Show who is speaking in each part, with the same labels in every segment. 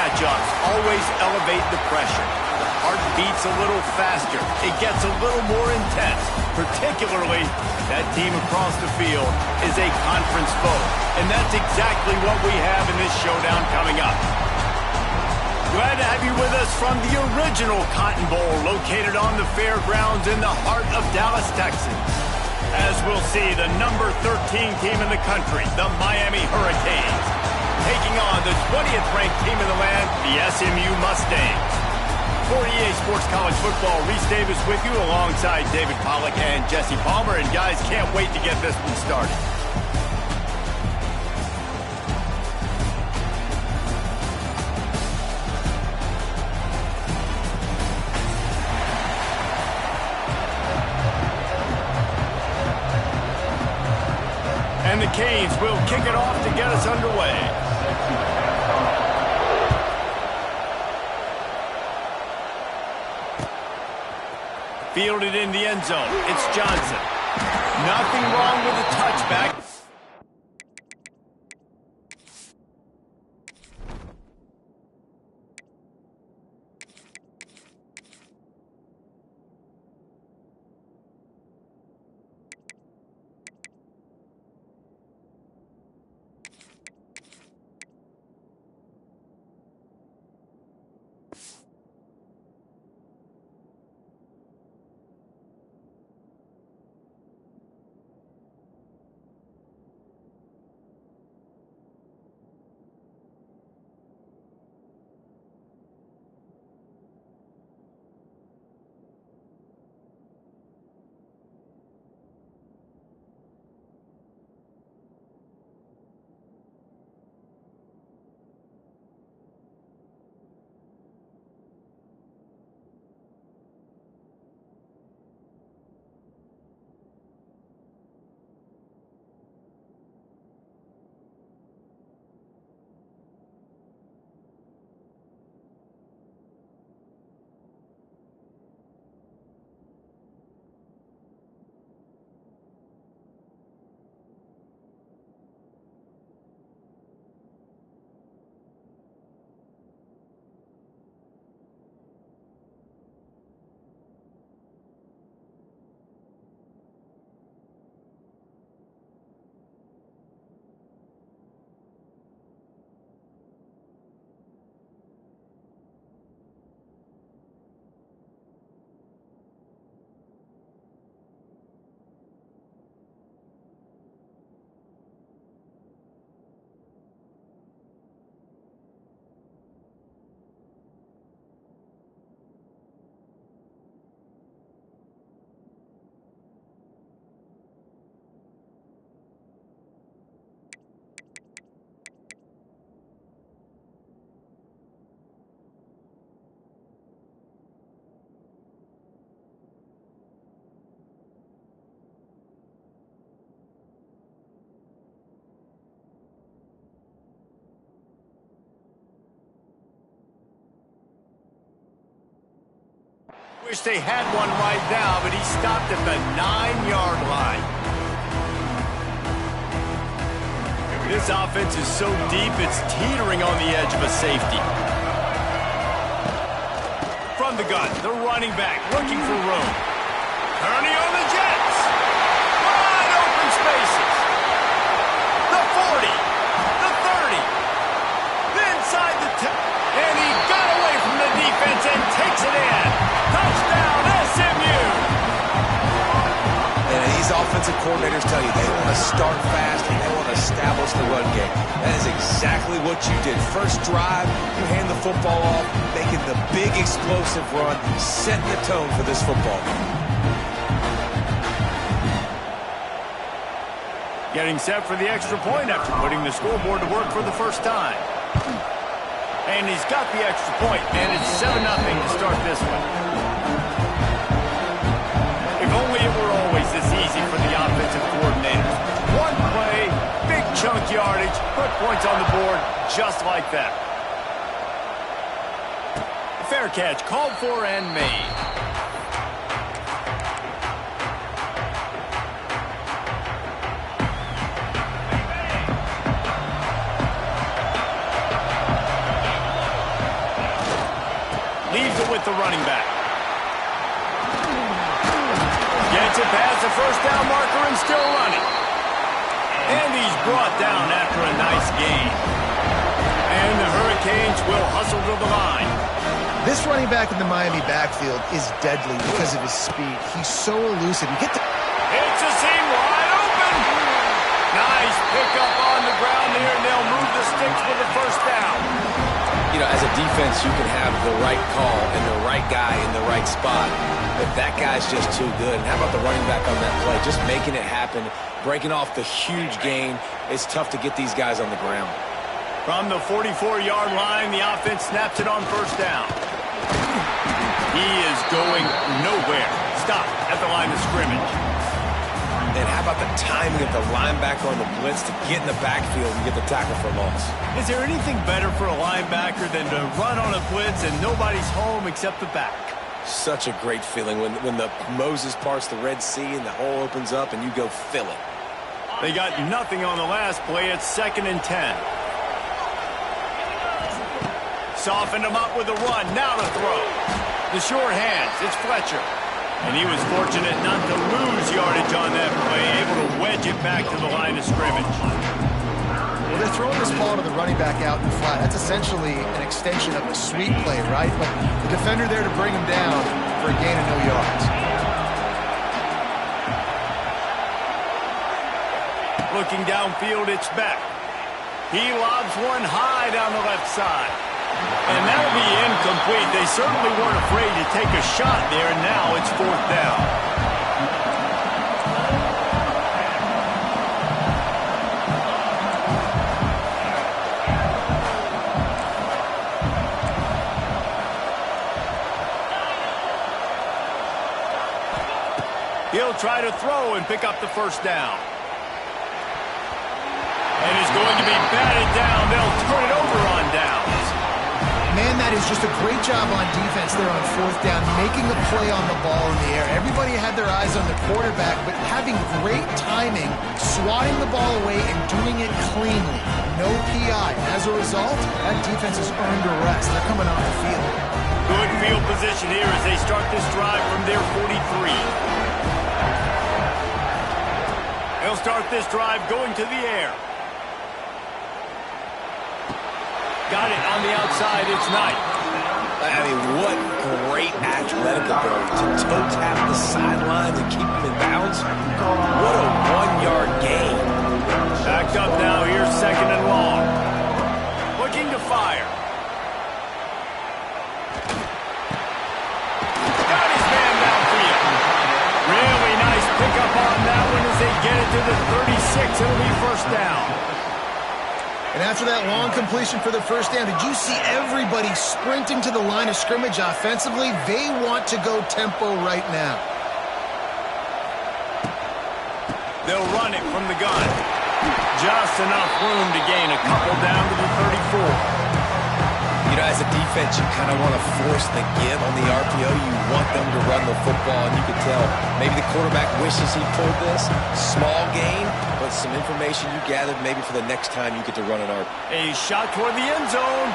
Speaker 1: matchups always elevate the pressure. The heart beats a little faster. It gets a little more intense. Particularly, that team across the field is a conference foe. And that's exactly what we have in this showdown coming up. Glad to have you with us from the original Cotton Bowl located on the fairgrounds in the heart of Dallas, Texas. As we'll see, the number 13 team in the country, the Miami Hurricanes, taking on the 20th ranked team in the land, the SMU Mustangs. For EA Sports College Football, Reese Davis with you alongside David Pollack and Jesse Palmer. And guys, can't wait to get this one started. And the Canes will kick it off to get us underway. Fielded in the end zone. It's Johnson. Nothing wrong with the touchback. Wish they had one right now, but he stopped at the 9-yard line. This offense is so deep, it's teetering on the edge of a safety. From the gun, the running back looking for room. Kearney on the Jets. Wide open spaces. The 40, the 30, the inside the 10. And he got away from the defense and takes it in. Touchdown, SMU!
Speaker 2: And these offensive coordinators tell you they want to start fast and they want to establish the run game. That is exactly what you did. First drive, you hand the football off, making the big explosive run, setting the tone for this football game.
Speaker 1: Getting set for the extra point after putting the scoreboard to work for the first time. And he's got the extra point, and it's 7-0 to start this one. If only it were always this easy for the offensive coordinators. One play, big chunk yardage, put points on the board just like that. Fair catch called for and made. the running back. Gets it past the first down marker and still running. And he's brought down after a nice gain. And the Hurricanes will hustle to the line.
Speaker 3: This running back in the Miami backfield is deadly because of his speed. He's so elusive.
Speaker 1: It's a seam wide open. Nice pickup on the ground here, and they'll move the sticks for the first down.
Speaker 2: You know, as a defense, you can have the right call and the right guy in the right spot, but that guy's just too good. And how about the running back on that play? Just making it happen, breaking off the huge gain. It's tough to get these guys on the ground.
Speaker 1: From the 44-yard line, the offense snaps it on first down. He is going nowhere. Stop at the line of scrimmage.
Speaker 2: And how about the timing of the linebacker on the blitz to get in the backfield and get the tackle for loss?
Speaker 1: Is there anything better for a linebacker than to run on a blitz and nobody's home except the back?
Speaker 2: Such a great feeling when the Moses parts the Red Sea and the hole opens up and you go fill it.
Speaker 1: They got nothing on the last play. It's 2nd and 10. Softened him up with a run. Now to throw. The short hands. It's Fletcher. And he was fortunate not to lose yardage on that play, able to wedge it back to the line of scrimmage.
Speaker 3: Well, they're throwing this ball to the running back out in the flat. That's essentially an extension of a sweep play, right? But the defender there to bring him down for a gain of no yards.
Speaker 1: Looking downfield, it's Beck. He lobs one high down the left side. And that'll be incomplete. They certainly weren't afraid to take a shot there, and now it's 4th down. He'll try to throw and pick up the first down. And it's going to be batted down. They'll turn it over on downs.
Speaker 3: Man, that is just a great job on defense there on 4th down, making a play on the ball in the air. Everybody had their eyes on the quarterback, but having great timing, swatting the ball away and doing it cleanly. No PI. As a result, that defense has earned a rest. They're coming off the field.
Speaker 1: Good field position here as they start this drive from their 43. They'll start this drive going to the air. Got it on the outside. It's Knight.
Speaker 2: I mean, what great athletic ability to toe tap the sidelines and keep them in bounds. What a 1-yard gain.
Speaker 1: Backed up now. Here's 2nd and long. Looking to fire. Got his man downfield. Really nice pickup on that one as they get it to the 36. It'll be first down.
Speaker 3: And after that long completion for the first down, did you see everybody sprinting to the line of scrimmage offensively? They want to go tempo right now.
Speaker 1: They'll run it from the gun. Just enough room to gain a couple down to the 34.
Speaker 2: You know, as a defense, you kind of want to force the give on the RPO. You want them to run the football, and you can tell maybe the quarterback wishes he pulled this. Small gain, but some information you gathered maybe for the next time you get to run an RPO.
Speaker 1: A shot toward the end zone,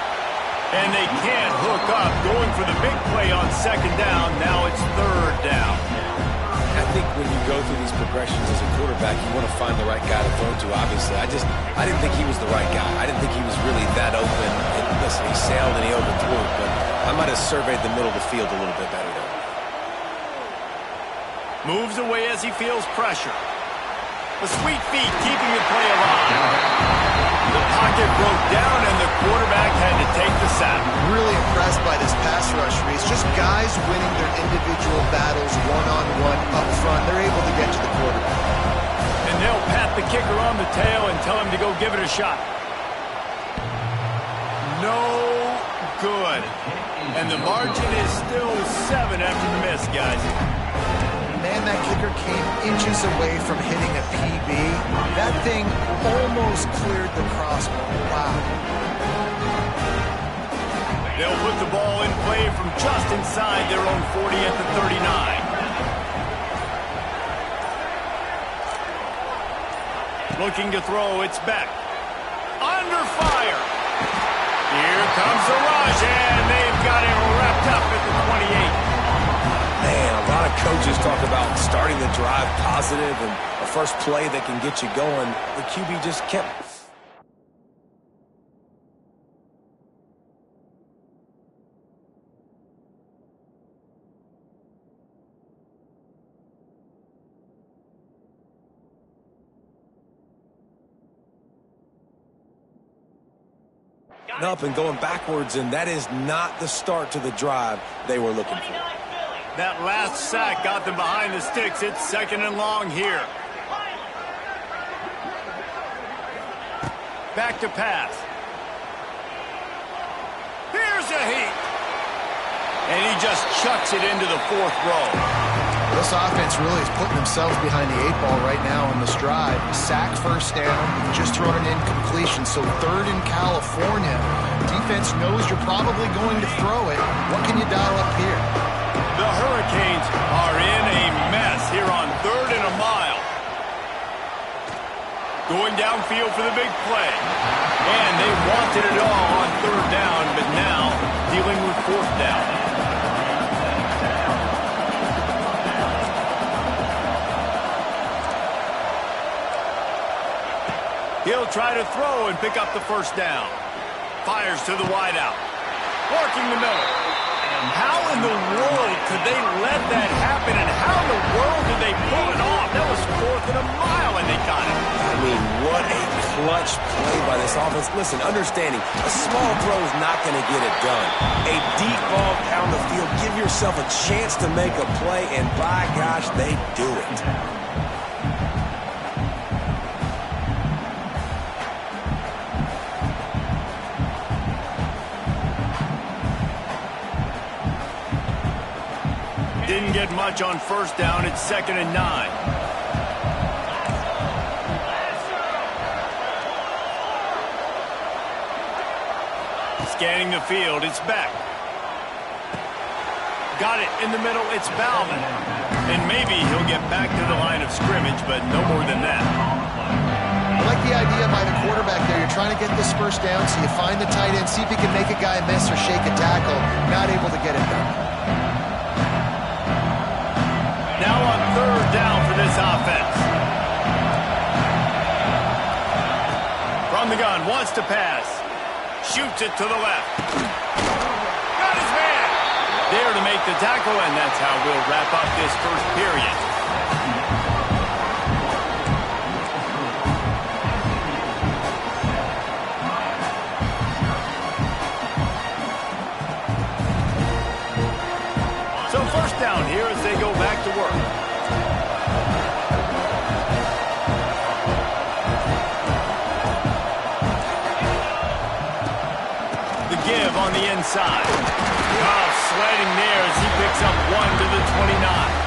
Speaker 1: and they can't hook up. Going for the big play on 2nd down. Now it's 3rd down.
Speaker 2: I think when you go through these progressions as a quarterback, you want to find the right guy to throw to, obviously. I didn't think he was the right guy. I didn't think he was really that open. And listen, he sailed and he overthrew it, but I might have surveyed the middle of the field a little bit better there.
Speaker 1: Moves away as he feels pressure. The sweet feet keeping the play alive. The pocket broke down and the quarterback had to take the sack.
Speaker 3: Really impressed by this pass rush, Reese. Just guys winning their individual battles one-on-one up front. They're able to get to the quarterback.
Speaker 1: And they'll pat the kicker on the tail and tell him to go give it a shot. No good. And the margin is still 7 after the miss, guys.
Speaker 3: Man, that kicker came inches away from hitting a PB. That thing almost cleared the crossbar. Wow.
Speaker 1: They'll put the ball in play from just inside their own 40 at the 39. Looking to throw, it's Beck. Under fire. Here comes the rush, and they've got him wrapped step at the 28.
Speaker 2: Man, a lot of coaches talk about starting the drive positive and a first play that can get you going. The QB just kept... up and going backwards, and that is not the start to the drive they were looking for.
Speaker 1: That last sack got them behind the sticks. It's 2nd and long here. Back to pass. Here's a heat. And he just chucks it into the 4th row.
Speaker 3: This offense really is putting themselves behind the 8 ball right now on this drive. Sack, first down, just thrown an incompletion. So 3rd in California. Defense knows you're probably going to throw it. What can you dial up here?
Speaker 1: The Hurricanes are in a mess here on 3rd and a mile. Going downfield for the big play. And they wanted it all on 3rd down, but now dealing with 4th down. He'll try to throw and pick up the first down. Fires to the wideout. Working the middle. How in the world could they let that happen, and how in the world did they pull it off? That was 4th and a mile, and they got it.
Speaker 2: I mean, what a clutch play by this offense. Listen, understanding, a small throw is not going to get it done. A deep ball down the field, give yourself a chance to make a play, and by gosh, they do it.
Speaker 1: Didn't get much on first down. It's 2nd and 9. Scanning the field. It's Beck. Got it in the middle. It's Bauman. And maybe he'll get back to the line of scrimmage, but no more than that.
Speaker 3: I like the idea by the quarterback there. You're trying to get this first down, so you find the tight end, see if you can make a guy miss or shake a tackle. Not able to get it done.
Speaker 1: Now on 3rd down for this offense. From the gun, wants to pass. Shoots it to the left. Got his man. There to make the tackle, and that's how we'll wrap up this first period. So first down here as they go back to work. The give on the inside. Oh, sliding there as he picks up 1 to the 29.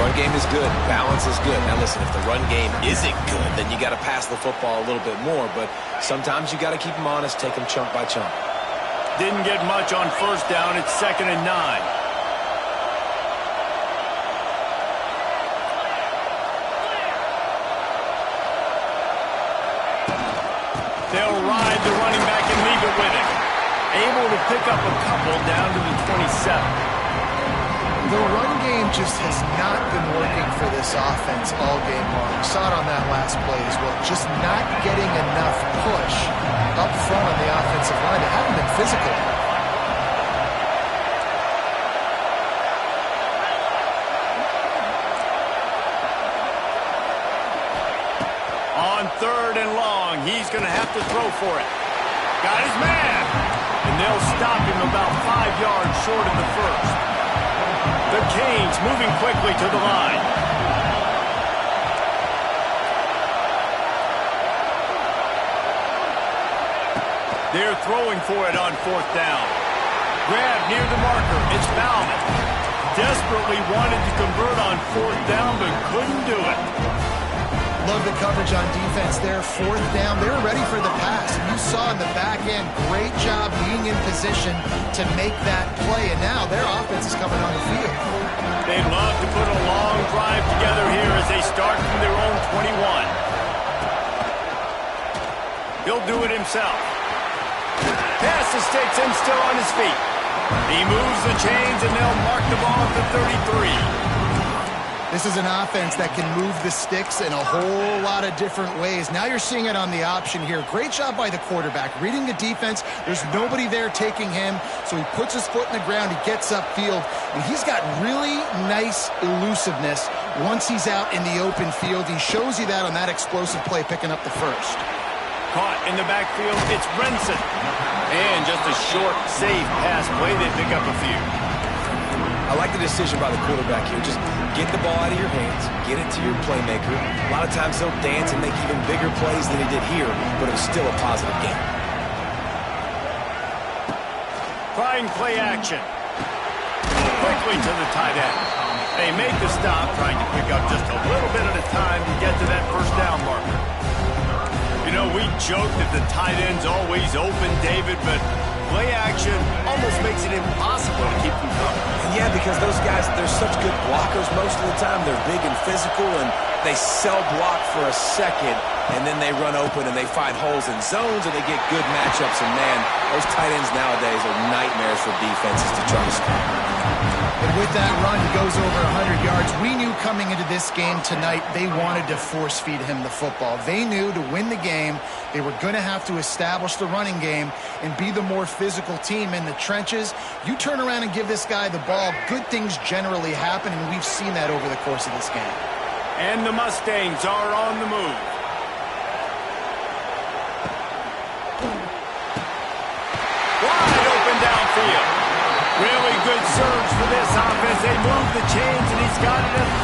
Speaker 2: Run game is good. Balance is good. Now listen, if the run game isn't good, then you got to pass the football a little bit more. But sometimes you got to keep them honest, take them chunk by chunk.
Speaker 1: Didn't get much on first down. It's 2nd and 9. They'll ride the running back and leave it with him. Able to pick up a couple down to the 27.
Speaker 3: The run game just has not been working for this offense all game long. We saw it on that last play as well. Just not getting enough push up front on the offensive line. They haven't been physical.
Speaker 1: On 3rd and long, he's going to have to throw for it. Got his man. And they'll stop him about 5 yards short of the first. The Canes moving quickly to the line. They're throwing for it on 4th down. Grab near the marker. It's Bauman. Desperately wanted to convert on 4th down, but couldn't do it.
Speaker 3: Love the coverage on defense there. 4th down. They were ready for the pass. You saw in the back end, great job being in position to make that play. And now their offense is coming on the field.
Speaker 1: They'd love to put a long drive together here as they start from their own 21. He'll do it himself. Passes takes him still on his feet. He moves the chains, and they'll mark the ball at the 33.
Speaker 3: This is an offense that can move the sticks in a whole lot of different ways. Now you're seeing it on the option here. Great job by the quarterback. Reading the defense, there's nobody there taking him, so he puts his foot in the ground, he gets upfield, and he's got really nice elusiveness once he's out in the open field. He shows you that on that explosive play, picking up the first.
Speaker 1: Caught in the backfield, it's Brinson. And just a short, safe pass play, they pick up a few.
Speaker 2: I like the decision by the quarterback here. Just get the ball out of your hands, get it to your playmaker. A lot of times he'll dance and make even bigger plays than he did here, but it was still a positive game.
Speaker 1: Trying play action. Quickly to the tight end. They make the stop, trying to pick up just a little bit at a time to get to that first down marker. You know, we joke that the tight end's always open, David, but play action almost makes it impossible to keep them covered.
Speaker 2: Yeah, because those guys, they're such good blockers most of the time. They're big and physical, and they sell block for a second, and then they run open and they find holes in zones, and they get good matchups. And, man, those tight ends nowadays are nightmares for defenses to try to stop.
Speaker 3: And with that run, he goes over 100 yards. We knew coming into this game tonight they wanted to force-feed him the football. They knew to win the game, they were going to have to establish the running game and be the more physical team in the trenches. You turn around and give this guy the ball, good things generally happen, and we've seen that over the course of this game.
Speaker 1: And the Mustangs are on the move. Wide open downfield. Really good surge for this offense. They move the chains, and he's got it at the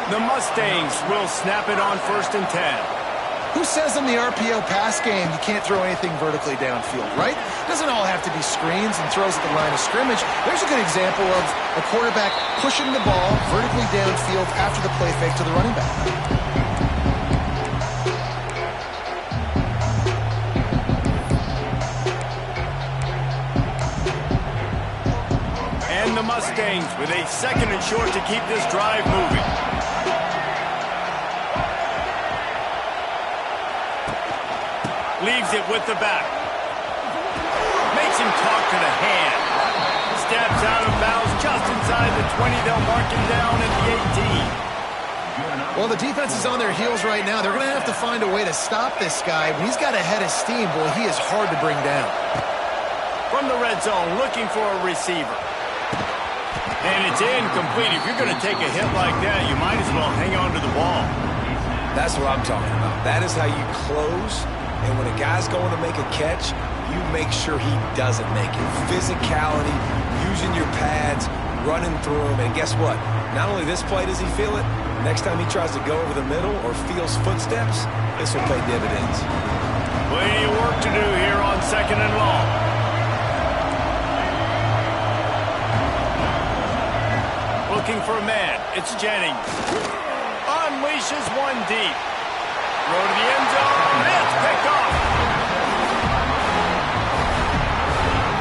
Speaker 1: 34. The Mustangs will snap it on 1st and 10.
Speaker 3: Who says in the RPO pass game you can't throw anything vertically downfield, right? It doesn't all have to be screens and throws at the line of scrimmage. There's a good example of a quarterback pushing the ball vertically downfield after the play fake to the running back.
Speaker 1: And the Mustangs with a 2nd and short to keep this drive moving. Leaves it with the back. Makes him talk to the hand. Steps out of bounds just inside the 20. They'll mark him down at the 18.
Speaker 3: Well, the defense is on their heels right now. They're going to have to find a way to stop this guy. When he's got a head of steam, boy, he is hard to bring down.
Speaker 1: From the red zone, looking for a receiver. And it's incomplete. If you're going to take a hit like that, you might as well hang on to the ball.
Speaker 2: That's what I'm talking about. That is how you close. And when a guy's going to make a catch, you make sure he doesn't make it. Physicality, using your pads, running through him. And guess what? Not only this play does he feel it, next time he tries to go over the middle or feels footsteps, this will pay dividends.
Speaker 1: Plenty of work to do here on 2nd and long. Looking for a man. It's Jennings. Unleashes one deep. Throw to the end zone. It's picked off.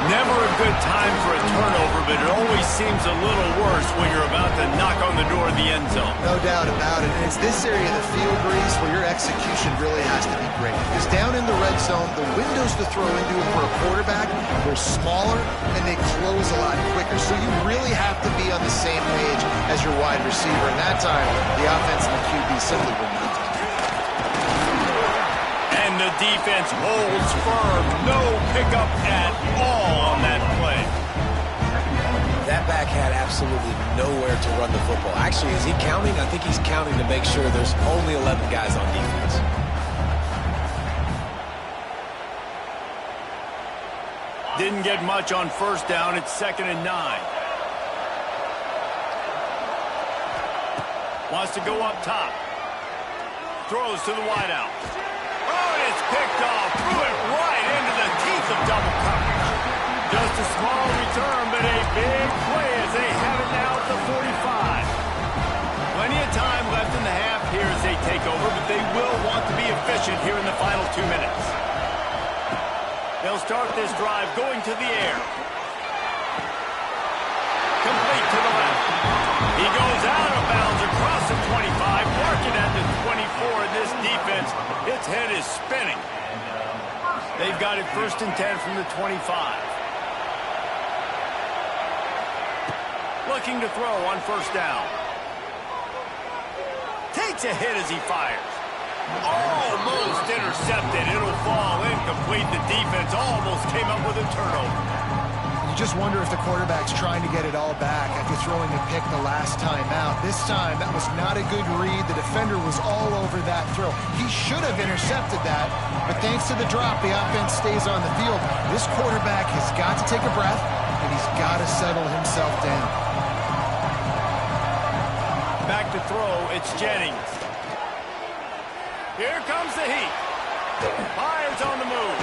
Speaker 1: Never a good time for a turnover, but it always seems a little worse when you're about to knock on the door of the end zone.
Speaker 3: No doubt about it. And it's this area of the field, Breeze, where your execution really has to be great. Because down in the red zone, the windows to throw into for a quarterback, they're smaller and they close a lot quicker. So you really have to be on the same page as your wide receiver. And that time, the offense and the QB simply will not.
Speaker 1: And the defense holds firm. No pickup at all on that play.
Speaker 2: That back had absolutely nowhere to run the football. Actually, is he counting? I think he's counting to make sure there's only 11 guys on defense.
Speaker 1: Didn't get much on 1st down. It's 2nd and 9. Wants to go up top. Throws to the wideout. Oh, and it's picked off. Threw it right into the teeth of double coverage. Just a small return, but a big play as they have it now at the 45. Plenty of time left in the half here as they take over, but they will want to be efficient here in the final 2 minutes. They'll start this drive going to the air. Complete to the left. He goes out of bounds across the 25, marking at the 24. And this defense, its head is spinning. They've got it 1st and 10 from the 25. Looking to throw on first down. Takes a hit as he fires. Almost intercepted. It'll fall incomplete. The defense almost came up with a turnover.
Speaker 3: You just wonder if the quarterback's trying to get it all back after throwing a pick the last time out. This time, that was not a good read. The defender was all over that throw. He should have intercepted that, but thanks to the drop, the offense stays on the field. This quarterback has got to take a breath, and he's got to settle himself down.
Speaker 1: Back to throw, it's Jennings. Here comes the heat. Fires on the move.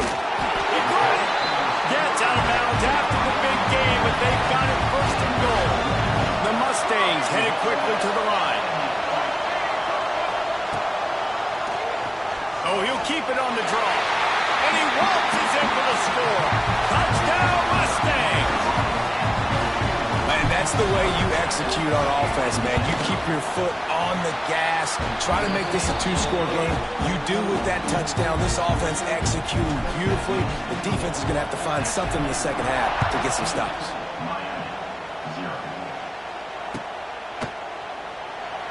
Speaker 1: He got it. Gets out of bounds after the big game, but they've got it first and goal. The Mustangs headed quickly to the line. Oh, he'll keep it on the draw. And he waltzes in for the score. Touchdown, Mustangs!
Speaker 2: And that's the way you execute on offense, man. You keep your foot on the gas, try to make this a two-score game. You do with that touchdown. This offense executing beautifully. The defense is going to have to find something in the second half to get some stops.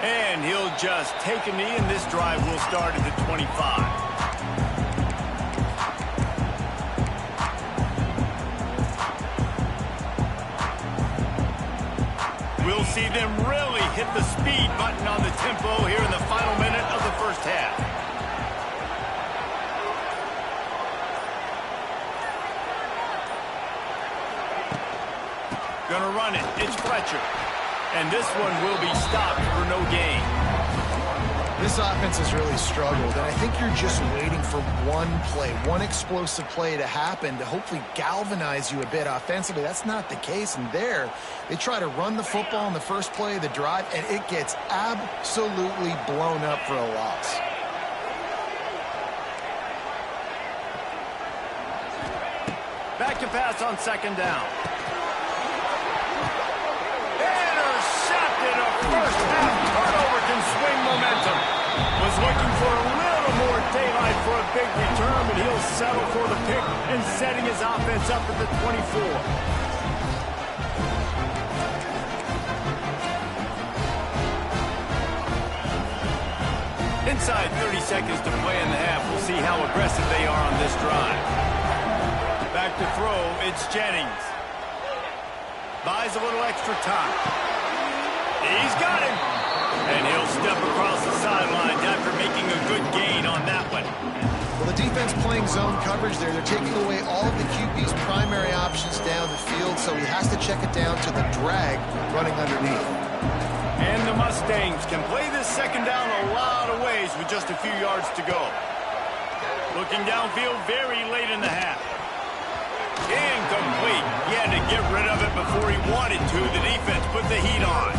Speaker 1: And he'll just take a knee, and this drive will start at the 25. We'll see them really hit the speed button on the tempo here in the final minute of the first half. Gonna run it. It's Fletcher. And this one will be stopped for no gain.
Speaker 3: This offense has really struggled, and I think you're just waiting for one play, one explosive play to happen to hopefully galvanize you a bit offensively. That's not the case, and there, they try to run the football in the first play of the drive, and it gets absolutely blown up for a loss.
Speaker 1: Back to pass on second down. Intercepted. A first half turnover can swing momentum. Was looking for a little more daylight for a big return, but he'll settle for the pick and setting his offense up at the 24. Inside 30 seconds to play in the half. We'll see how aggressive they are on this drive. Back to throw, it's Jennings. Buys a little extra time. He's got him. And he'll step across the sidelines after making a good gain on that one.
Speaker 3: Well, the defense playing zone coverage there. They're taking away all of the QB's primary options down the field, so he has to check it down to the drag running underneath.
Speaker 1: And the Mustangs can play this second down a lot of ways with just a few yards to go. Looking downfield very late in the half. Incomplete. He had to get rid of it before he wanted to. The defense put the heat on.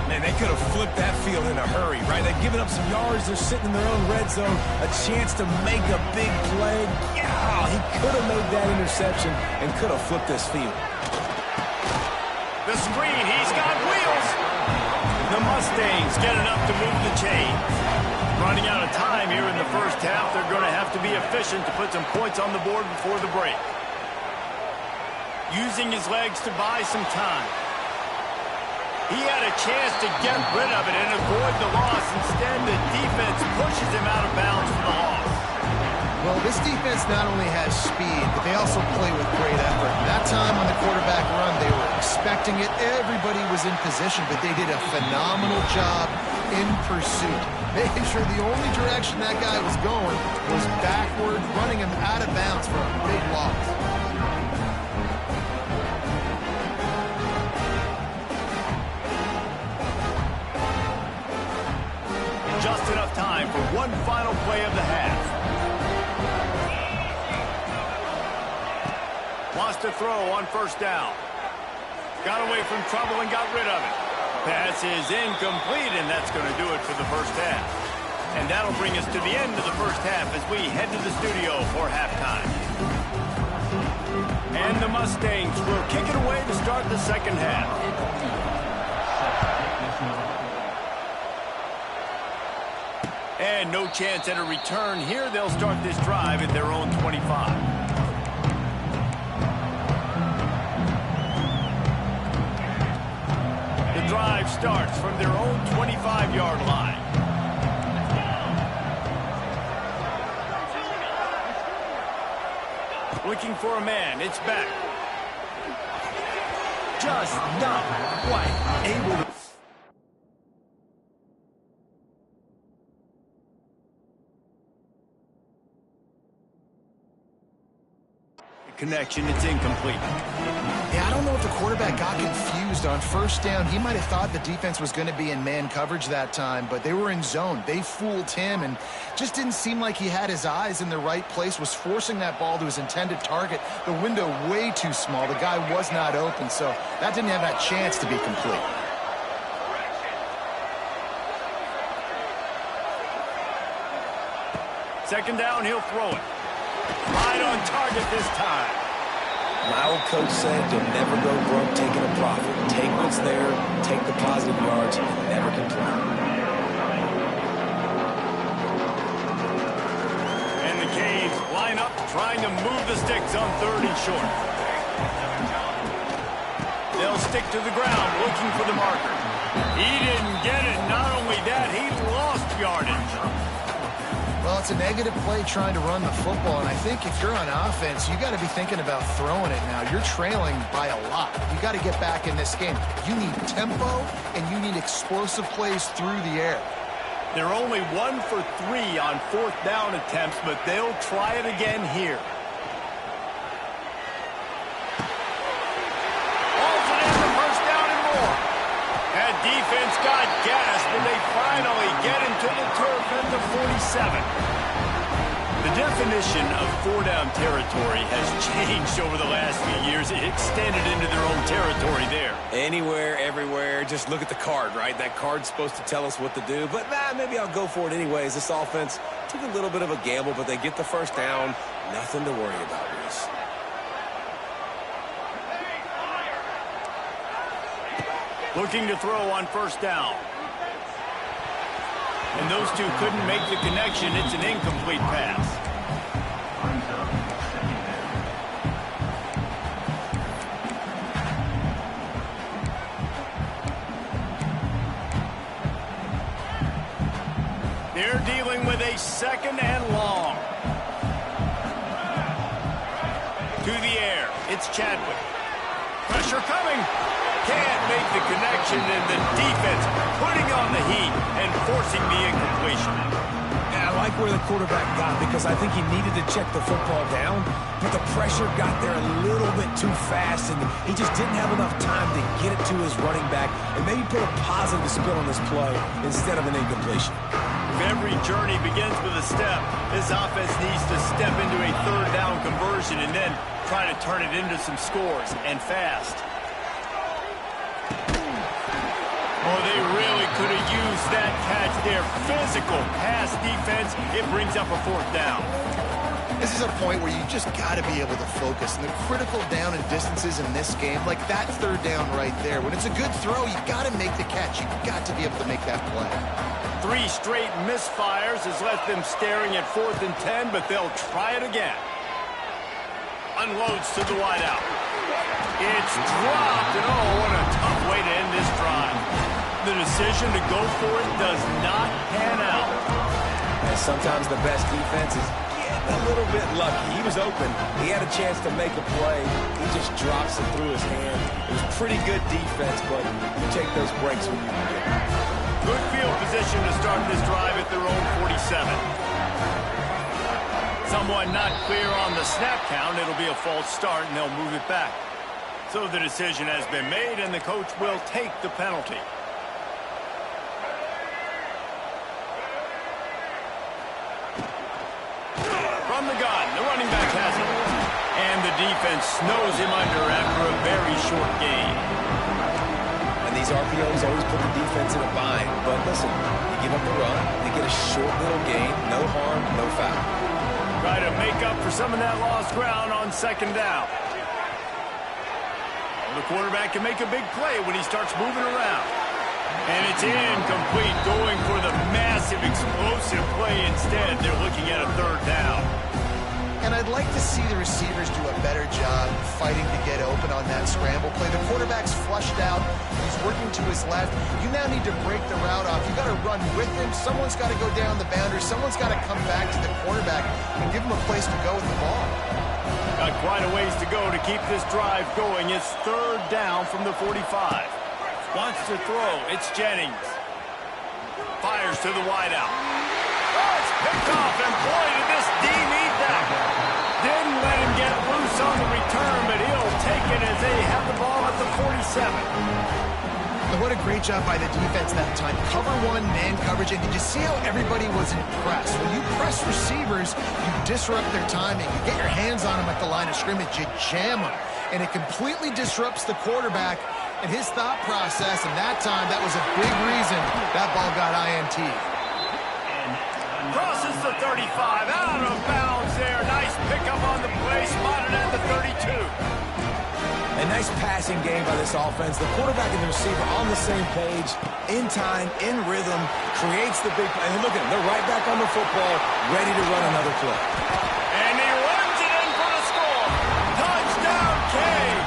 Speaker 2: Man, they could have flipped that field in a hurry, right? They've given up some yards. They're sitting in their own red zone. A chance to make a big play. Yeah, he could have made that interception and could have flipped this field.
Speaker 1: The screen, he's got wheels. The Mustangs get enough to move the chains. Running out of time here in the first half. They're going to have to be efficient to put some points on the board before the break. Using his legs to buy some time. He had a chance to get rid of it and avoid the loss. Instead, the defense pushes him out of bounds for the loss.
Speaker 3: Well, this defense not only has speed, but they also play with great effort. That time on the quarterback run, they were expecting it. Everybody was in position, but they did a phenomenal job in pursuit, making sure the only direction that guy was going was backward, running him out of bounds for a big loss.
Speaker 1: Just enough time for one final play of the half. Lost a throw on first down. Got away from trouble and got rid of it. Pass is incomplete, and that's going to do it for the first half. And that'll bring us to the end of the first half as we head to the studio for halftime. And the Mustangs will kick it away to start the second half. And no chance at a return here. They'll start this drive at their own 25. drive starts from their own 25-yard line. Looking for a man. It's back. Just not quite able to. Connection, it's incomplete.
Speaker 3: Yeah, I don't know if the quarterback got confused on first down. He might have thought the defense was going to be in man coverage that time, but they were in zone. They fooled him and just didn't seem like he had his eyes in the right place, was forcing that ball to his intended target. The window way too small. The guy was not open, so that didn't have that chance to be complete.
Speaker 1: Second down, he'll throw it. Right on target this time.
Speaker 2: My old coach said you'll never go broke taking a profit. Take what's there, take the positive yards, and never complain.
Speaker 1: And the Canes line up, trying to move the sticks on 3rd and short. They'll stick to the ground, looking for the marker. He didn't get it. Not only that, he lost yardage.
Speaker 3: Well, it's a negative play trying to run the football, and I think if you're on offense, you got to be thinking about throwing it now. You're trailing by a lot. You got to get back in this game. You need tempo, and you need explosive plays through the air.
Speaker 1: They're only 1 for 3 on 4th down attempts, but they'll try it again here. All for them for first down and more. That defense got gas, but they finally get him to the turf at the 47. The definition of 4-down territory has changed over the last few years. It extended into their own territory there.
Speaker 2: Anywhere, everywhere, just look at the card, right? That card's supposed to tell us what to do, but maybe I'll go for it anyways. This offense took a little bit of a gamble, but they get the first down. Nothing to worry about, Reese.
Speaker 1: Looking to throw on first down. And those two couldn't make the connection. It's an incomplete pass. They're dealing with a 2nd and long. To the air. It's Chadwick. Pressure coming. Can't make the connection, and the defense putting on the heat and forcing the incompletion.
Speaker 2: Yeah, I like where the quarterback got because I think he needed to check the football down, but the pressure got there a little bit too fast, and he just didn't have enough time to get it to his running back and maybe put a positive spin on this play instead of an incompletion.
Speaker 1: If every journey begins with a step, this offense needs to step into a 3rd down conversion and then try to turn it into some scores, and fast. Oh, they really could have used that catch there. Physical pass defense. It brings up a 4th down.
Speaker 3: This is a point where you just got to be able to focus. And the critical down and distances in this game, like that 3rd down right there, when it's a good throw, you got to make the catch. You got to be able to make that play.
Speaker 1: 3 straight misfires has left them staring at 4th and 10, but they'll try it again. Unloads to the wideout. It's dropped, and oh, what a tough way to end this drive. The decision to go for it does not pan out.
Speaker 2: And sometimes the best defense is getting a little bit lucky. He was open. He had a chance to make a play. He just drops it through his hand. It was pretty good defense, but you take those breaks when you can get it.
Speaker 1: Good field position to start this drive at their own 47. Someone not clear on the snap count. It'll be a false start, and they'll move it back. So the decision has been made, and the coach will take the penalty. From the gun, the running back has it. And the defense snows him under after a very short gain.
Speaker 2: And these RPOs always put the defense in a bind. But listen, you give up the run, you get a short little gain, no harm, no foul.
Speaker 1: Try to make up for some of that lost ground on 2nd down. The quarterback can make a big play when he starts moving around. And it's incomplete, going for the massive explosive play instead. They're looking at a 3rd down.
Speaker 3: And I I'd like to see the receivers do a better job fighting to get open on that scramble play. The quarterback's flushed out. He's working to his left. You now need to break the route off. You got to run with him. Someone's got to go down the boundary. Someone's got to come back to the quarterback and give him a place to go with the ball.
Speaker 1: Got quite a ways to go to keep this drive going. It's 3rd down from the 45. Wants to throw. It's Jennings. Fires to the wideout. Oh, it's picked off, and boy, did this D need that. Didn't let him get loose on the return, but he'll take it as they have the ball at the 47.
Speaker 3: And what a great job by the defense that time. Cover one, man coverage, and did you see how everybody was impressed? When you press receivers, you disrupt their timing. You get your hands on them at the line of scrimmage, you jam them, and it completely disrupts the quarterback and his thought process, and that time, that was a big reason that ball got INT.
Speaker 1: Crosses the 35, out of bounds there. Nice pickup on the play, spotted at the 32.
Speaker 2: A nice passing game by this offense. The quarterback and the receiver on the same page, in time, in rhythm, creates the big play. And look at them, they're right back on the football, ready to run another play.
Speaker 1: And he runs it in for the score. Touchdown, Canes.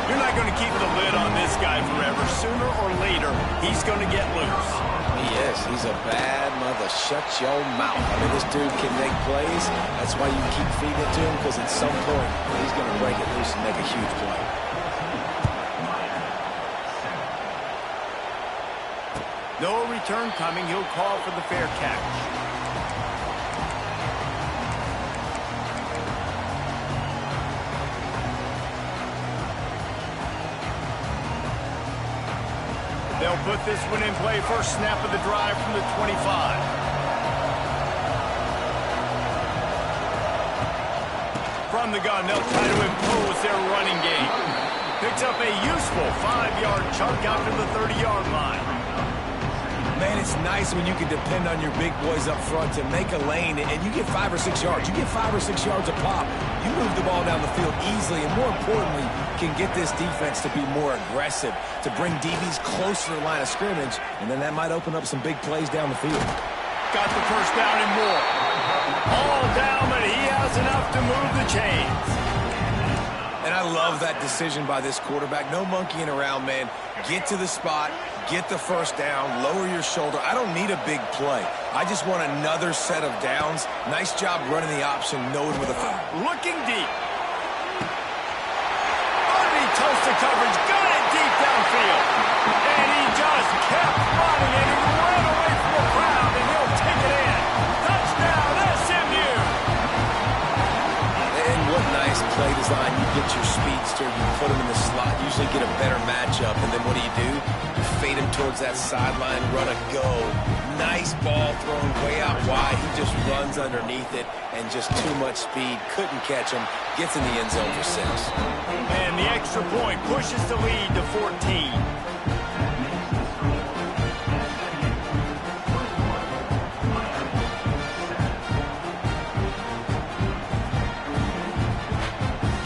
Speaker 1: You're not going to keep the lid on this guy forever. Sooner or later, he's going to get loose.
Speaker 2: He is. He's a bad mother. Shut your mouth. I mean, this dude can make plays. That's why you keep feeding it to him, because at some point, he's going to break it loose and make a huge play.
Speaker 1: No return coming. He'll call for the fair catch. They'll put this one in play. First snap of the drive from the 25. From the gun, they'll try to impose their running game. Picks up a useful 5-yard chunk out to the 30-yard line.
Speaker 2: Man, it's nice when you can depend on your big boys up front to make a lane, and you get 5 or 6 yards. You get 5 or 6 yards a pop. You move the ball down the field easily, and more importantly, can get this defense to be more aggressive, to bring DBs closer to the line of scrimmage, and then that might open up some big plays down the field.
Speaker 1: Got the first down and more. All down, but he has enough to move the chains.
Speaker 2: And I love that decision by this quarterback. No monkeying around, man. Get to the spot, get the first down, lower your shoulder. I don't need a big play. I just want another set of downs. Nice job running the option, knowing where the foot.
Speaker 1: Looking deep. Underneath toasted coverage, got it deep downfield. And he just kept running, and he ran away from the crowd, and he'll take it in. Touchdown, SMU.
Speaker 2: And what nice play design. You get your speedster, you put him in the slot, usually get a better matchup, and then what do? You fade him towards that sideline, run a go. Nice ball thrown way out wide. He just runs underneath it, and just too much speed. Couldn't catch him. Gets in the end zone for 6.
Speaker 1: And the extra point pushes the lead to 14.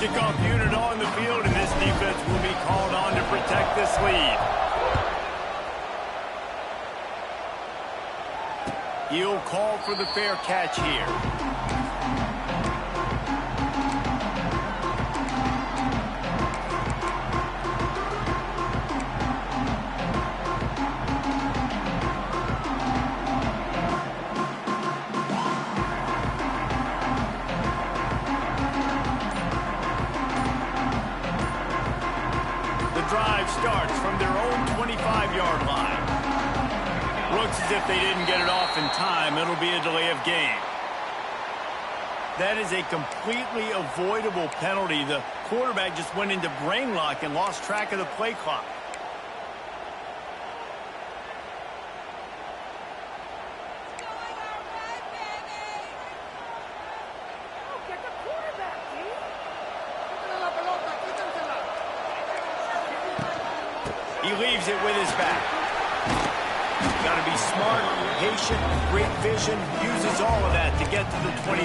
Speaker 1: Kickoff unit on the field, and this defense will be called on to protect this lead. He'll call for the fair catch here. The drive starts from their own 25-yard line. Looks as if they didn't get it off in time. It'll be a delay of game. That is a completely avoidable penalty. The quarterback just went into brain lock and lost track of the play clock. He leaves it with his back. Got to be smart, patient, great vision, uses all of that to get to the 29.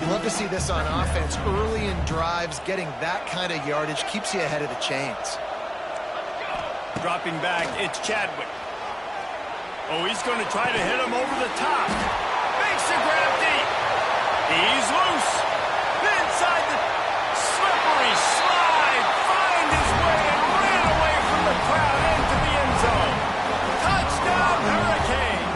Speaker 3: You love to see this on offense. Early in drives, getting that kind of yardage keeps you ahead of the chains.
Speaker 1: Dropping back, it's Chadwick. Oh, he's going to try to hit him over the top. Makes the grab deep. He's loose. Inside the slippery slide. Find his way and ran away from the crowd into the end zone. Touchdown, Hurricane.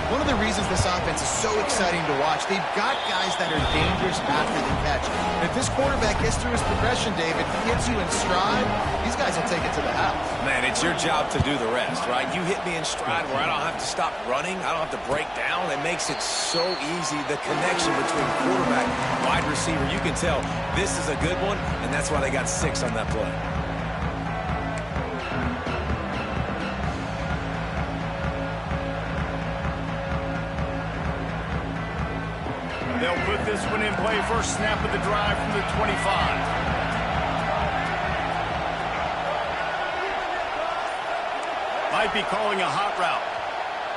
Speaker 3: One of the reasons this offense is so exciting to watch, they've got guys that are dangerous after the catch. And if this quarterback gets through his progression, David, gets you in stride, these guys will take it to the house.
Speaker 2: Man, it's your job to do the rest, right? You hit me in stride where I don't have to stop running. I don't have to break down. It makes it so easy. The connection between quarterback and wide receiver, you can tell this is a good one, and that's why they got 6 on that play.
Speaker 1: They'll put this one in play. First snap of the drive from the 25. Might be calling a hot route.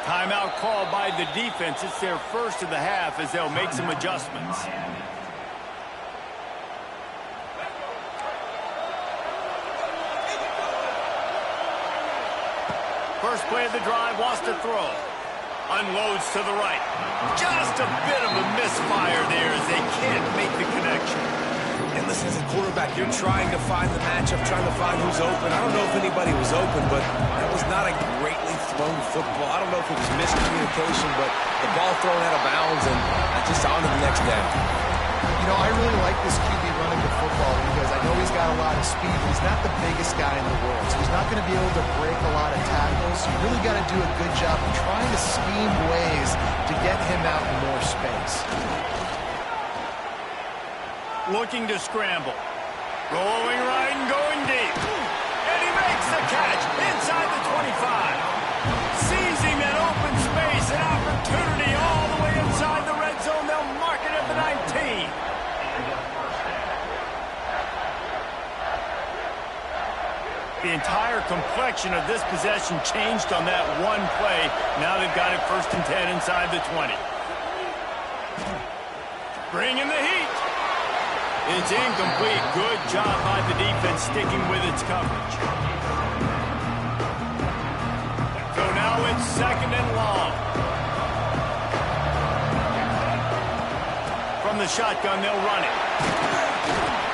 Speaker 1: Timeout called by the defense. It's their first of the half as they'll make some adjustments. First play of the drive, wants to throw. Unloads to the right. Just a bit of a misfire there as they can't make the connection.
Speaker 2: And listen, as a quarterback, you're trying to find the matchup, trying to find who's open. I don't know if anybody was open, but that was not a greatly thrown football. I don't know if it was miscommunication, but the ball thrown out of bounds and just on to the next down.
Speaker 3: You know, I really like this QB running the football because I know he's got a lot of speed, but he's not the biggest guy in the world. So he's not going to be able to break a lot of tackles. So you really got to do a good job of trying to scheme ways to get him out in more space.
Speaker 1: Looking to scramble. Rolling right and going deep. And he makes the catch inside the 25. Seizing that open space, an opportunity all the way inside the red zone. They'll mark it at the 19. The entire complexion of this possession changed on that one play. Now they've got it 1st and 10 inside the 20. Bringing the heat. It's incomplete. Good job by the defense sticking with its coverage. So now it's 2nd and long. From the shotgun, they'll run it.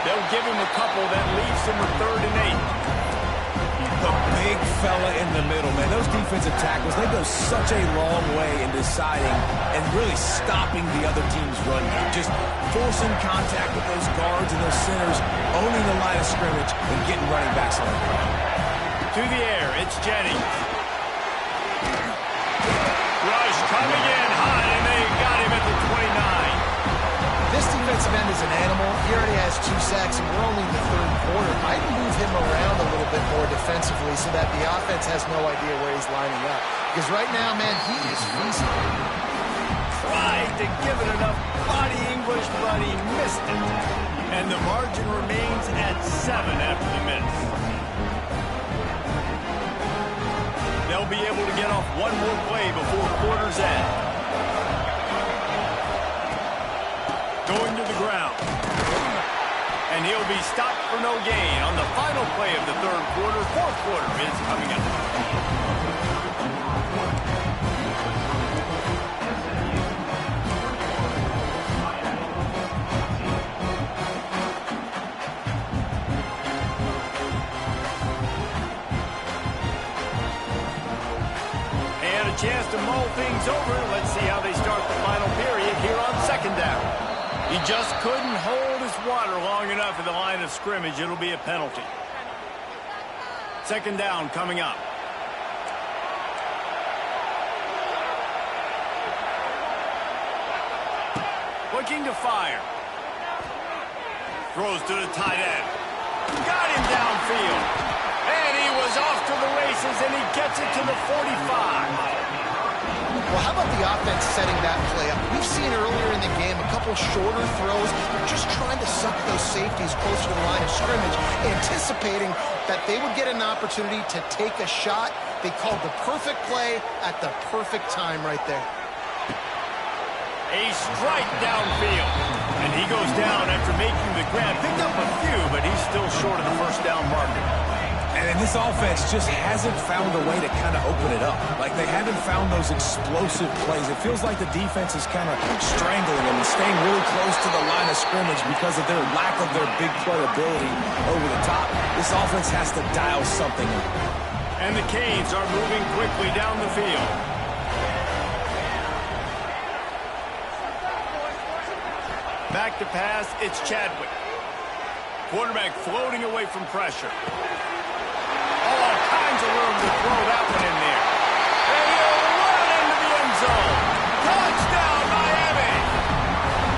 Speaker 1: They'll give him a couple that leaves him with 3rd and 8.
Speaker 2: The big fella in the middle, man. Those defensive tackles, they go such a long way in deciding and really stopping the other team's run game. Just forcing contact with those guards and those centers, owning the line of scrimmage, and getting running backs on the ground.
Speaker 1: To the air, it's Jennings. Rush coming in hot, and they got him at the 29.
Speaker 3: This defensive end is an animal. He already has 2 sacks, and we're only in the 3rd quarter. I'd move him around a little bit more defensively so that the offense has no idea where he's lining up. Because right now, man, he is feasting.
Speaker 1: Tried to give it enough body English, but he missed it. And the margin remains at 7 after the miss. They'll be able to get off one more play before quarter's end. Going to the ground. And he'll be stopped for no gain on the final play of the 3rd quarter. 4th quarter is coming up. And a chance to mull things over. Let's see how they start the final period here on 2nd down. He just couldn't hold his water long enough at the line of scrimmage. It'll be a penalty. 2nd down coming up. Looking to fire. Throws to the tight end. Got him downfield. And he was off to the races, and he gets it to the 45.
Speaker 3: Well, how about the offense setting that play up? We've seen earlier in the game a couple shorter throws. They're just trying to suck those safeties closer to the line of scrimmage, anticipating that they would get an opportunity to take a shot. They called the perfect play at the perfect time right there.
Speaker 1: A strike downfield. And he goes down after making the grab. Picked up a few, but he's still short of the 1st down marker.
Speaker 2: And this offense just hasn't found a way to kind of open it up. Like, they haven't found those explosive plays. It feels like the defense is kind of strangling them and staying really close to the line of scrimmage because of their lack of their big play ability over the top. This offense has to dial something up.
Speaker 1: And the Canes are moving quickly down the field. Back to pass, it's Chadwick. Quarterback floating away from pressure. All kinds of room to throw that one in there. And he'll run into the end zone. Touchdown, Miami!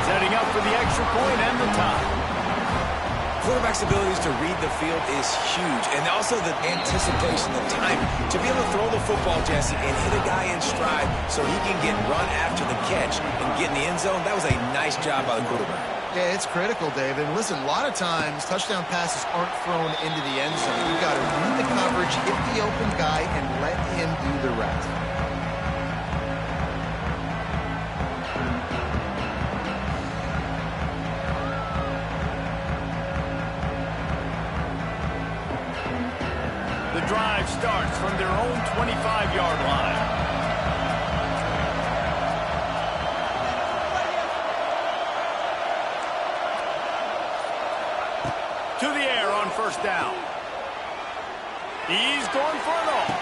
Speaker 1: Setting up for the extra point and the tie.
Speaker 2: Quarterback's abilities to read the field is huge, and also the anticipation, the time to be able to throw the football, Jesse, and hit a guy in stride so he can get run after the catch and get in the end zone. That was a nice job by the quarterback.
Speaker 3: Yeah, it's critical, David. Listen, a lot of times touchdown passes aren't thrown into the end zone. You've got to read the coverage, hit the open guy, and let him do the rest.
Speaker 1: The drive starts from their own 25-yard line. To the air on first down. He's going for it all.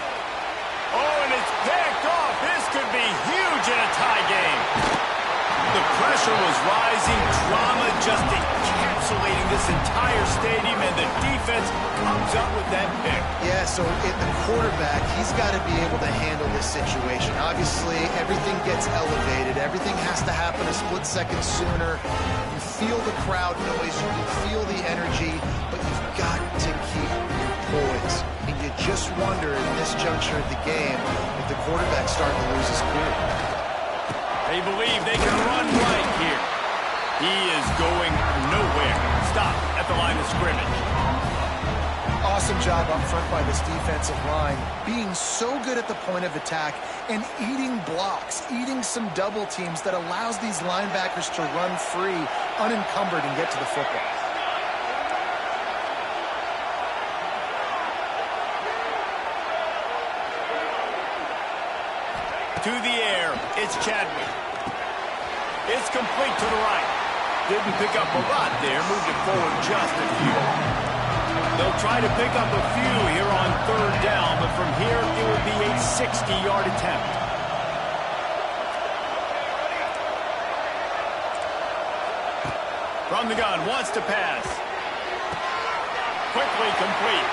Speaker 1: Oh, and it's picked off. This could be huge in a tie game. The pressure was rising. Drama just encapsulating this entire stadium, and the defense comes up with that pick.
Speaker 3: Yeah, so the quarterback, he's got to be able to handle this situation. Obviously, everything gets elevated. Everything has to happen a split second sooner. You feel the crowd noise. You can feel the energy, but you've got to keep your poise. And you just wonder in this juncture of the game if the quarterback's starting to lose his cool.
Speaker 1: They believe they can run right here. He is going nowhere. Stop at the line of scrimmage.
Speaker 3: Awesome job up front by this defensive line, being so good at the point of attack and eating blocks, eating some double teams that allows these linebackers to run free, unencumbered, and get to the football.
Speaker 1: To the air, it's Chadwick. It's complete to the right. Didn't pick up a lot there, moved it forward just a few. They'll try to pick up a few here on third down, but from here it would be a 60-yard attempt. From the gun, wants to pass. Quickly complete.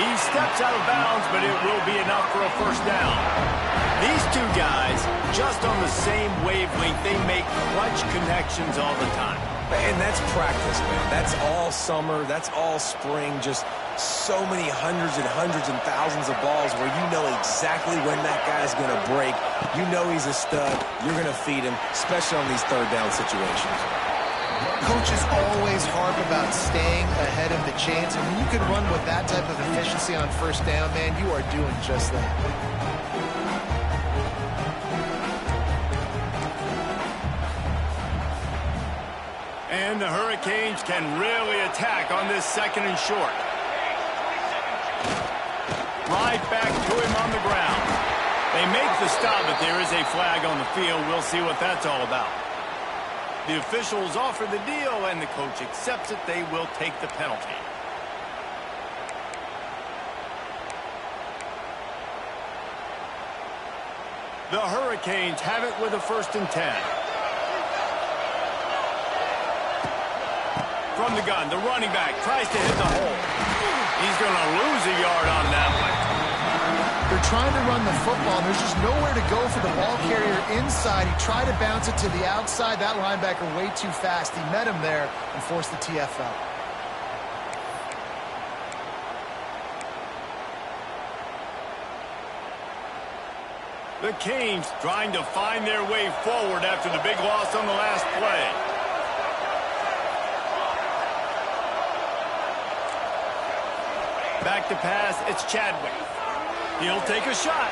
Speaker 1: He steps out of bounds, but it will be enough for a first down. These two guys, just on the same wavelength, they make clutch connections all the time.
Speaker 2: And that's practice, man. That's all summer. That's all spring. Just so many hundreds and thousands of balls where you know exactly when that guy's going to break. You know he's a stud. You're going to feed him, especially on these third down situations.
Speaker 3: Coaches always harp about staying ahead of the chains, and when you can run with that type of efficiency on first down, man, you are doing just that.
Speaker 1: And the Hurricanes can really attack on this second and short. Right back to him on the ground. They make the stop, but there is a flag on the field. We'll see what that's all about. The officials offer the deal, and the coach accepts it. They will take the penalty. The Hurricanes have it with a 1st and 10. From the gun, the running back tries to hit the hole. He's going to lose a yard on that one.
Speaker 3: They're trying to run the football, and there's just nowhere to go for the ball carrier inside. He tried to bounce it to the outside. That linebacker way too fast. He met him there and forced the TFL.
Speaker 1: The Canes trying to find their way forward after the big loss on the last play. Back to pass, it's Chadwick. He'll take a shot.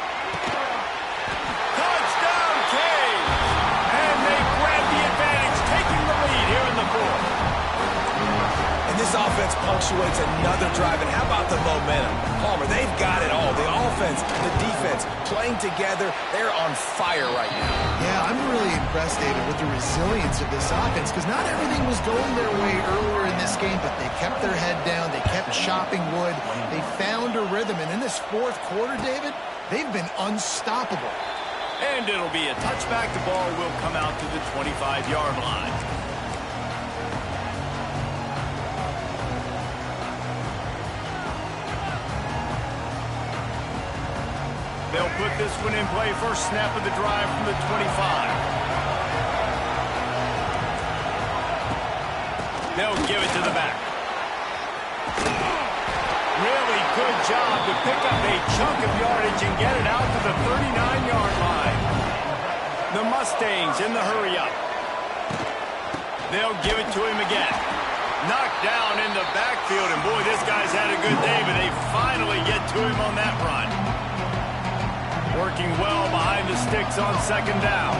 Speaker 1: Touchdown, Canes! And they grab the advantage, taking the lead here in the 4th.
Speaker 2: And This offense punctuates another drive, and how about the momentum? Palmer, they've got it all. The offense, the defense, playing together. They're on fire right now.
Speaker 3: Yeah, I'm really impressed, David, with the resilience of this offense, because not everything was going their way earlier in this game, but they kept their head down. They kept chopping wood. They found a rhythm, and in this fourth quarter, David, they've been unstoppable.
Speaker 1: And it'll be a touchback. The ball will come out to the 25-yard line. They'll put this one in play. First snap of the drive from the 25. They'll give it to the back. Really good job to pick up a chunk of yardage and get it out to the 39-yard line. The Mustangs in the hurry-up. They'll give it to him again. Knocked down in the backfield, and boy, this guy's had a good day, but they finally get to him on that run. Working well behind the sticks on second down.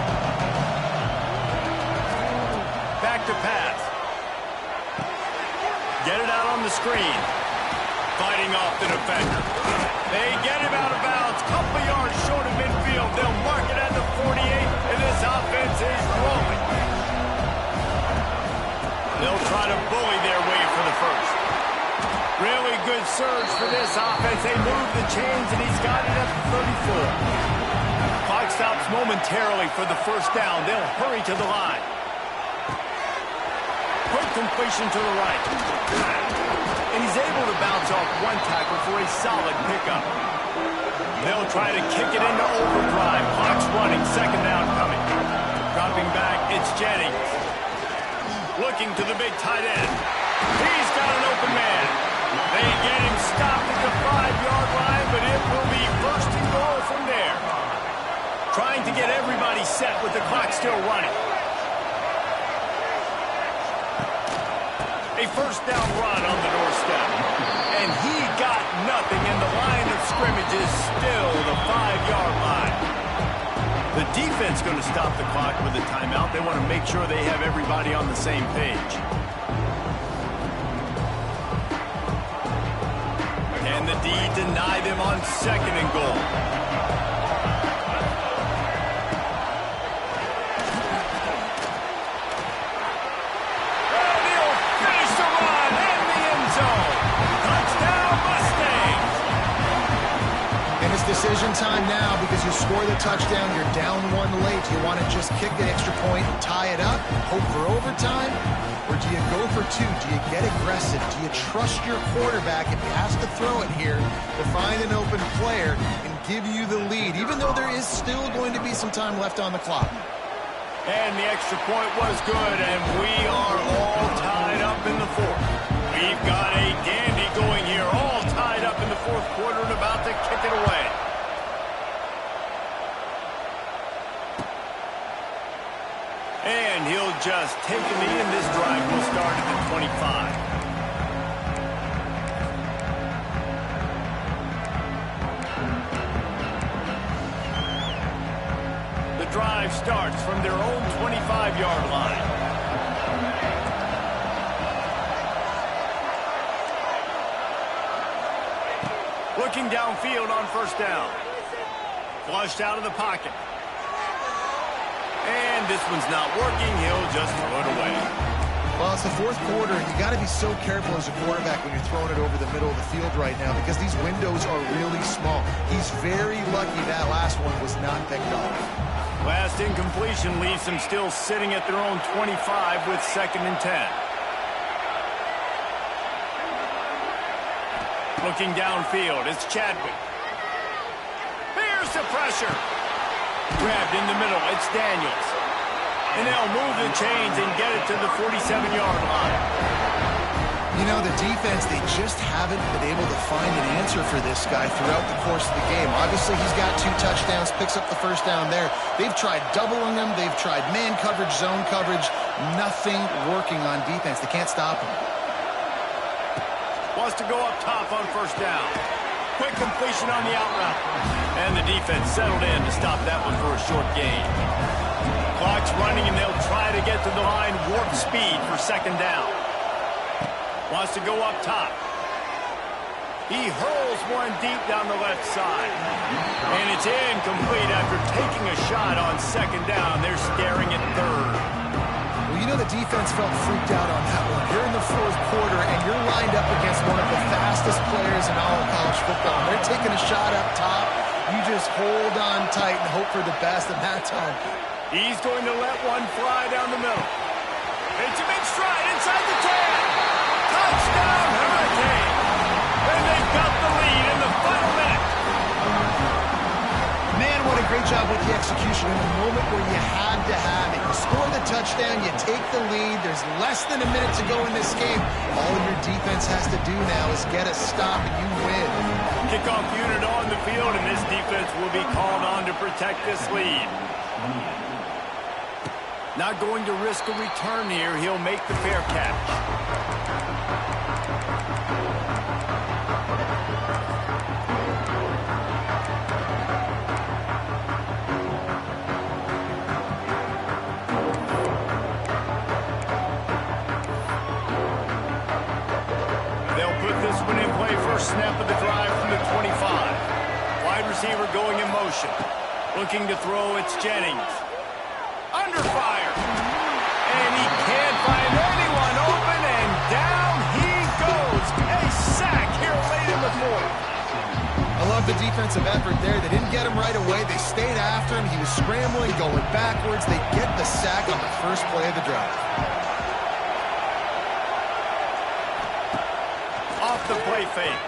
Speaker 1: Back to pass. Get it out on the screen. Fighting off the defender. They get him out of bounds. Couple yards short of midfield. They'll mark it at the 48, and this offense is rolling. They'll try to bully their way for the first. Really good surge for this offense. They move the chains, and he's got it at the 34. Clock stops momentarily for the first down. They'll hurry to the line. Quick completion to the right. And he's able to bounce off one tackle for a solid pickup. They'll try to kick it into overdrive. Clock's running. Second down coming. Dropping back, it's Jennings. Looking to the big tight end. He's got an open man. They get him stopped at the 5-yard line, but it will be first and goal from there. Trying to get everybody set with the clock still running. A first down run on the doorstep. And he got nothing, and the line of scrimmage is still the 5-yard line. The defense going to stop the clock with a timeout. They want to make sure they have everybody on the same page. Can the D deny them on second and goal?
Speaker 3: Decision time now, because you score the touchdown, you're down one late. You want to just kick the extra point, tie it up, hope for overtime? Or do you go for two? Do you get aggressive? Do you trust your quarterback if he has to throw it here to find an open player and give you the lead, even though there is still going to be some time left on the clock?
Speaker 1: And the extra point was good, and we are all tied up in the fourth. We've got a dandy going here, all tied up in the fourth quarter and about to kick it away. And he'll just take a knee, and this drive will start at the 25. The drive starts from their own 25-yard line. Looking downfield on first down. Flushed out of the pocket. And this one's not working. He'll just throw it away.
Speaker 3: Well, it's the fourth quarter, and you got to be so careful as a quarterback when you're throwing it over the middle of the field right now, because these windows are really small. He's very lucky that last one was not picked off.
Speaker 1: Last incompletion leaves them still sitting at their own 25 with second and 10. Looking downfield, it's Chadwick. Here's the pressure. Grabbed in the middle, it's Daniels. And they'll move the chains and get it to the 47-yard line.
Speaker 3: You know, the defense, they just haven't been able to find an answer for this guy throughout the course of the game. Obviously, he's got 2 touchdowns, picks up the first down there. They've tried doubling him. They've tried man coverage, zone coverage. Nothing working on defense. They can't stop him.
Speaker 1: Wants to go up top on first down. Quick completion on the out route. And the defense settled in to stop that one for a short gain. Clock's running, and they'll try to get to the line, warp speed for second down. Wants to go up top. He hurls one deep down the left side. And it's incomplete after taking a shot on second down. They're staring at third.
Speaker 3: Well, you know the defense felt freaked out on that one. You're in the fourth quarter, and you're lined up against one of the fastest players in all of college football. They're taking a shot up top. You just hold on tight and hope for the best in that time.
Speaker 1: He's going to let one fly down the middle. It's a big stride inside the 10. Touchdown, Hurricane. And they've got the lead in the final minute.
Speaker 3: Man, what a great job with the execution in the moment where you had to have it. You score the touchdown, you take the lead. There's less than a minute to go in this game. All your defense has to do now is get a stop and you win.
Speaker 1: Kickoff unit on the field, and this defense will be called on to protect this lead. Not going to risk a return here. He'll make the fair catch. Snap of the drive from the 25. Wide receiver going in motion. Looking to throw, it's Jennings. Under fire. And he can't find anyone open, and down he goes. A sack here late in the fourth.
Speaker 3: I love the defensive effort there. They didn't get him right away. They stayed after him. He was scrambling, going backwards. They get the sack on the first play of the drive.
Speaker 1: Off the play fake.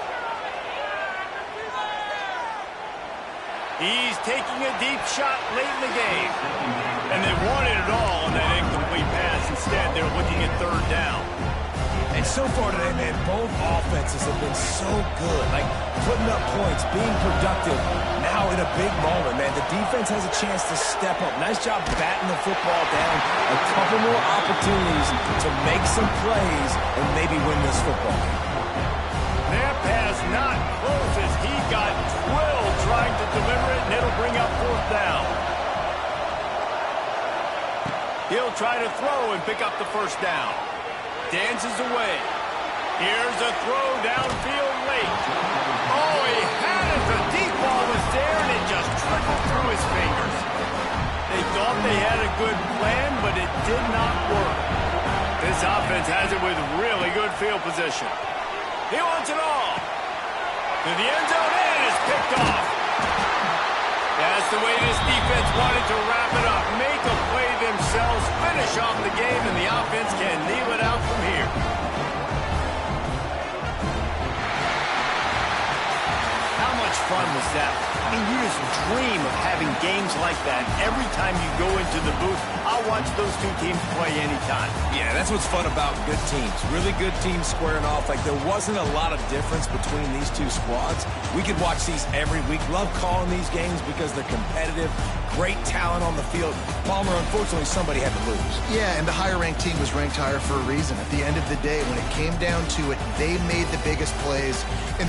Speaker 1: He's taking a deep shot late in the game. And they wanted it all on that incomplete pass. Instead, they're looking at third down.
Speaker 2: And so far today, man, both offenses have been so good. Like, putting up points, being productive. Now in a big moment, man, the defense has a chance to step up. Nice job batting the football down. A couple more opportunities to make some plays and maybe win this football.
Speaker 1: That pass not close as he got drilled trying to deliver it, and it'll bring up fourth down. He'll try to throw and pick up the first down. Dances away. Here's a throw downfield late. Oh, he had it. The deep ball was there, and it just trickled through his fingers. They thought they had a good plan, but it did not work. This offense has it with really good field position. He wants it all. To the end zone, and it is picked off. That's the way this defense wanted to wrap it up. Make a play themselves, finish off the game, and the offense can kneel it out from here. How much fun was that? I mean, you just dream of having games like that every time you go into the booth. I'll watch those two teams play anytime.
Speaker 2: Yeah, that's what's fun about good teams. Really good teams squaring off. Like, there wasn't a lot of difference between these two squads. We could watch these every week. Love calling these games because they're competitive. Great talent on the field. Palmer, unfortunately, somebody had to lose.
Speaker 3: Yeah, and the higher-ranked team was ranked higher for a reason. At the end of the day, when it came down to it, they made the biggest plays.